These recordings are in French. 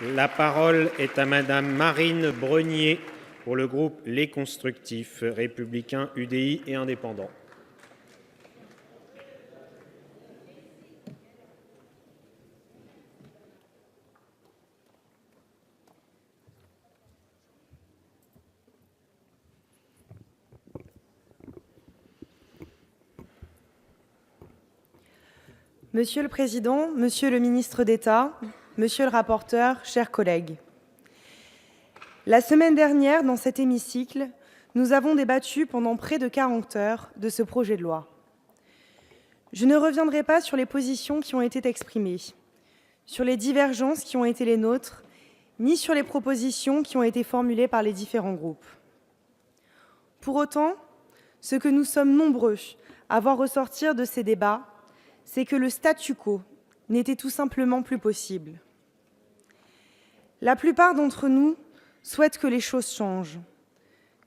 La parole est à Madame Marine Brenier pour le groupe Les Constructifs, Républicains, UDI et Indépendants. Monsieur le Président, Monsieur le Ministre d'État, Monsieur le rapporteur, chers collègues, la semaine dernière, dans cet hémicycle, nous avons débattu pendant près de 40 heures de ce projet de loi. Je ne reviendrai pas sur les positions qui ont été exprimées, sur les divergences qui ont été les nôtres, ni sur les propositions qui ont été formulées par les différents groupes. Pour autant, ce que nous sommes nombreux à voir ressortir de ces débats, c'est que le statu quo n'était tout simplement plus possible. La plupart d'entre nous souhaitent que les choses changent,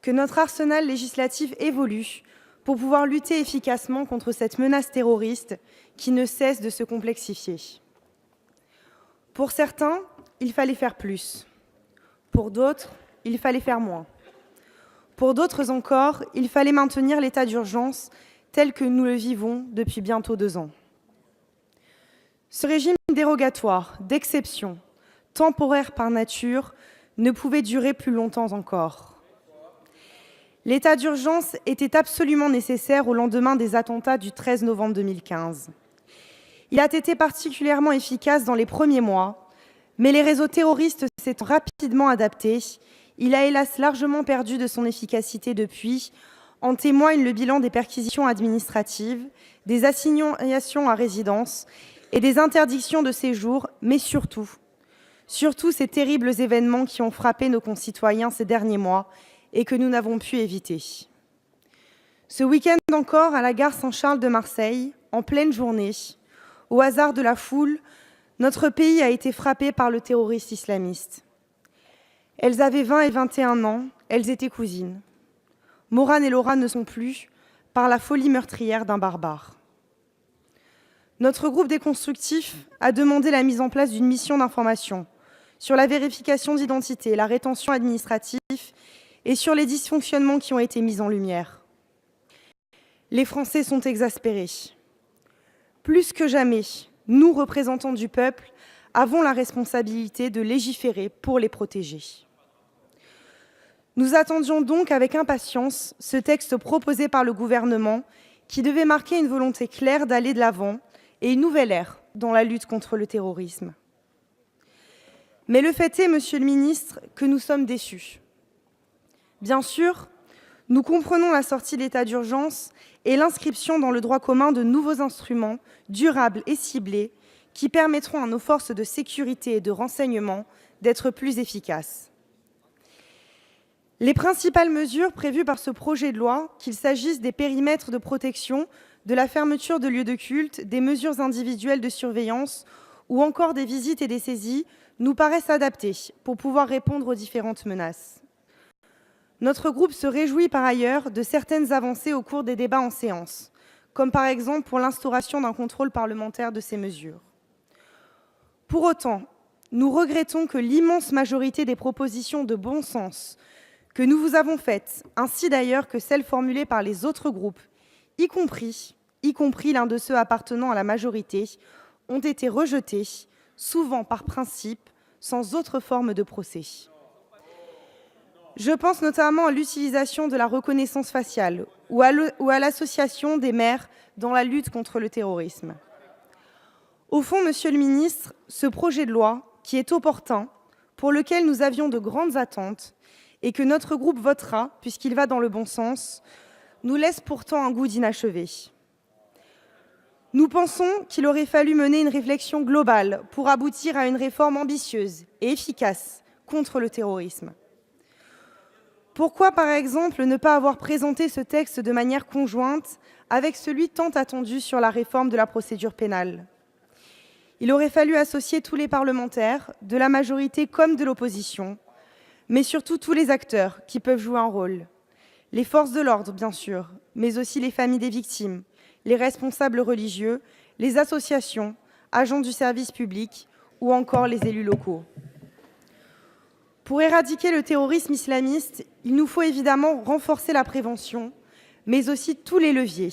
que notre arsenal législatif évolue pour pouvoir lutter efficacement contre cette menace terroriste qui ne cesse de se complexifier. Pour certains, il fallait faire plus. Pour d'autres, il fallait faire moins. Pour d'autres encore, il fallait maintenir l'état d'urgence tel que nous le vivons depuis bientôt 2 ans. Ce régime dérogatoire, d'exception, temporaire par nature, ne pouvait durer plus longtemps encore. L'état d'urgence était absolument nécessaire au lendemain des attentats du 13 novembre 2015. Il a été particulièrement efficace dans les premiers mois, mais les réseaux terroristes s'étant rapidement adaptés, il a hélas largement perdu de son efficacité depuis. En témoigne le bilan des perquisitions administratives, des assignations à résidence et des interdictions de séjour, mais surtout ces terribles événements qui ont frappé nos concitoyens ces derniers mois et que nous n'avons pu éviter. Ce week-end encore, à la gare Saint-Charles de Marseille, en pleine journée, au hasard de la foule, notre pays a été frappé par le terroriste islamiste. Elles avaient 20 et 21 ans, elles étaient cousines. Maurane et Laura ne sont plus, par la folie meurtrière d'un barbare. Notre groupe des Constructifs a demandé la mise en place d'une mission d'information sur la vérification d'identité, la rétention administrative et sur les dysfonctionnements qui ont été mis en lumière. Les Français sont exaspérés. Plus que jamais, nous, représentants du peuple, avons la responsabilité de légiférer pour les protéger. Nous attendions donc avec impatience ce texte proposé par le gouvernement qui devait marquer une volonté claire d'aller de l'avant et une nouvelle ère dans la lutte contre le terrorisme. Mais le fait est, Monsieur le Ministre, que nous sommes déçus. Bien sûr, nous comprenons la sortie de l'état d'urgence et l'inscription dans le droit commun de nouveaux instruments durables et ciblés qui permettront à nos forces de sécurité et de renseignement d'être plus efficaces. Les principales mesures prévues par ce projet de loi, qu'il s'agisse des périmètres de protection, de la fermeture de lieux de culte, des mesures individuelles de surveillance ou encore des visites et des saisies, nous paraissent adaptées pour pouvoir répondre aux différentes menaces. Notre groupe se réjouit par ailleurs de certaines avancées au cours des débats en séance, comme par exemple pour l'instauration d'un contrôle parlementaire de ces mesures. Pour autant, nous regrettons que l'immense majorité des propositions de bon sens que nous vous avons faites, ainsi d'ailleurs que celles formulées par les autres groupes, y compris l'un de ceux appartenant à la majorité, ont été rejetées, souvent par principe, sans autre forme de procès. Je pense notamment à l'utilisation de la reconnaissance faciale ou à l'association des maires dans la lutte contre le terrorisme. Au fond, Monsieur le Ministre, ce projet de loi, qui est opportun, pour lequel nous avions de grandes attentes et que notre groupe votera, puisqu'il va dans le bon sens, nous laisse pourtant un goût d'inachevé. Nous pensons qu'il aurait fallu mener une réflexion globale pour aboutir à une réforme ambitieuse et efficace contre le terrorisme. Pourquoi, par exemple, ne pas avoir présenté ce texte de manière conjointe avec celui tant attendu sur la réforme de la procédure pénale? Il aurait fallu associer tous les parlementaires, de la majorité comme de l'opposition, mais surtout tous les acteurs qui peuvent jouer un rôle. Les forces de l'ordre, bien sûr, mais aussi les familles des victimes, les responsables religieux, les associations, agents du service public ou encore les élus locaux. Pour éradiquer le terrorisme islamiste, il nous faut évidemment renforcer la prévention, mais aussi tous les leviers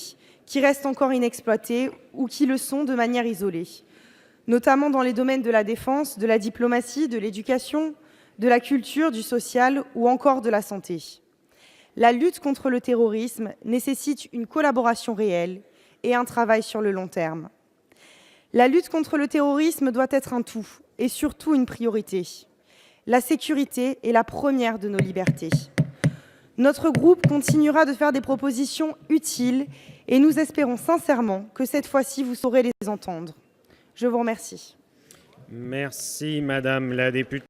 qui restent encore inexploités ou qui le sont de manière isolée, notamment dans les domaines de la défense, de la diplomatie, de l'éducation, de la culture, du social ou encore de la santé. La lutte contre le terrorisme nécessite une collaboration réelle et un travail sur le long terme. La lutte contre le terrorisme doit être un tout et surtout une priorité. La sécurité est la première de nos libertés. Notre groupe continuera de faire des propositions utiles et nous espérons sincèrement que cette fois-ci, vous saurez les entendre. Je vous remercie. Merci, Madame la députée.